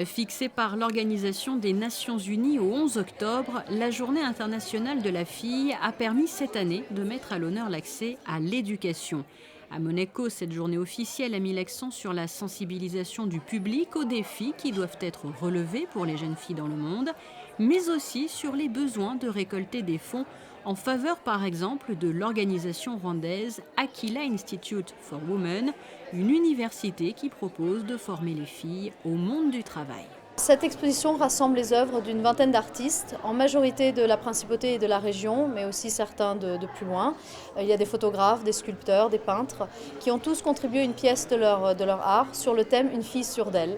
Fixée par l'Organisation des Nations Unies au 11 octobre, la Journée internationale de la fille a permis cette année de mettre à l'honneur l'accès à l'éducation. À Monaco, cette journée officielle a mis l'accent sur la sensibilisation du public aux défis qui doivent être relevés pour les jeunes filles dans le monde, mais aussi sur les besoins de récolter des fonds en faveur, par exemple, de l'organisation rwandaise Aquila Institute for Women, une université qui propose de former les filles au monde du travail. Cette exposition rassemble les œuvres d'une vingtaine d'artistes, en majorité de la principauté et de la région, mais aussi certains de plus loin. Il y a des photographes, des sculpteurs, des peintres, qui ont tous contribué une pièce de leur art sur le thème Une fille sûre d'elle.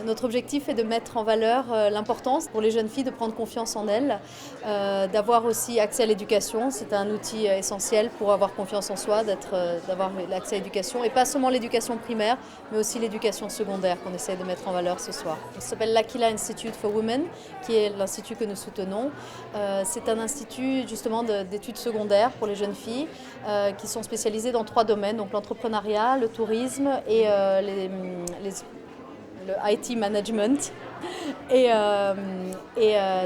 Notre objectif est de mettre en valeur l'importance pour les jeunes filles de prendre confiance en elles, d'avoir aussi accès à l'éducation. C'est un outil essentiel pour avoir confiance en soi, d'avoir l'accès à l'éducation, et pas seulement l'éducation primaire, mais aussi l'éducation secondaire qu'on essaie de mettre en valeur ce soir. Ça s'appelle l'Aquila Institute for Women, qui est l'institut que nous soutenons. C'est un institut justement d'études secondaires pour les jeunes filles qui sont spécialisées dans 3 domaines, donc l'entrepreneuriat, le tourisme et le IT management.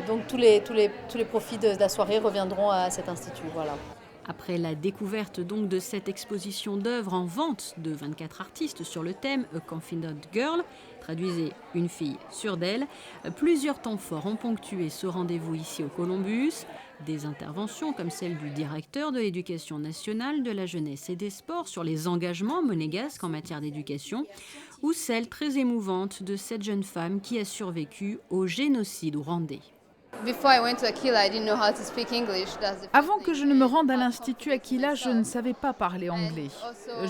Donc tous les profits de la soirée reviendront à cet institut. Voilà. Après la découverte donc de cette exposition d'œuvres en vente de 24 artistes sur le thème A Confident Girl, traduisez une fille sûre d'elle, plusieurs temps forts ont ponctué ce rendez-vous ici au Columbus. Des interventions comme celle du directeur de l'Éducation nationale, de la jeunesse et des sports sur les engagements monégasques en matière d'éducation, ou celle très émouvante de cette jeune femme qui a survécu au génocide rwandais. Avant que je ne me rende à l'Institut Aquila, je ne savais pas parler anglais.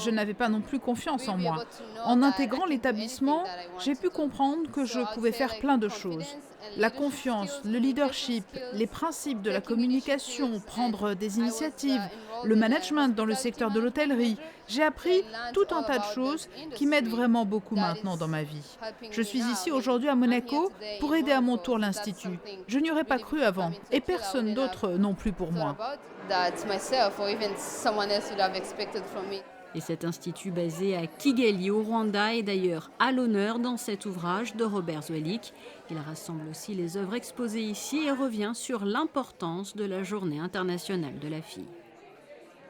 Je n'avais pas non plus confiance en moi. En intégrant l'établissement, j'ai pu comprendre que je pouvais faire plein de choses. La confiance, le leadership, les principes de la communication, prendre des initiatives, le management dans le secteur de l'hôtellerie. J'ai appris tout un tas de choses qui m'aident vraiment beaucoup maintenant dans ma vie. Je suis ici aujourd'hui à Monaco pour aider à mon tour l'Institut. Je n'y aurais pas cru avant, et personne d'autre non plus pour moi. Et cet institut basé à Kigali au Rwanda est d'ailleurs à l'honneur dans cet ouvrage de Robert Zwelik. Il rassemble aussi les œuvres exposées ici et revient sur l'importance de la Journée internationale de la fille.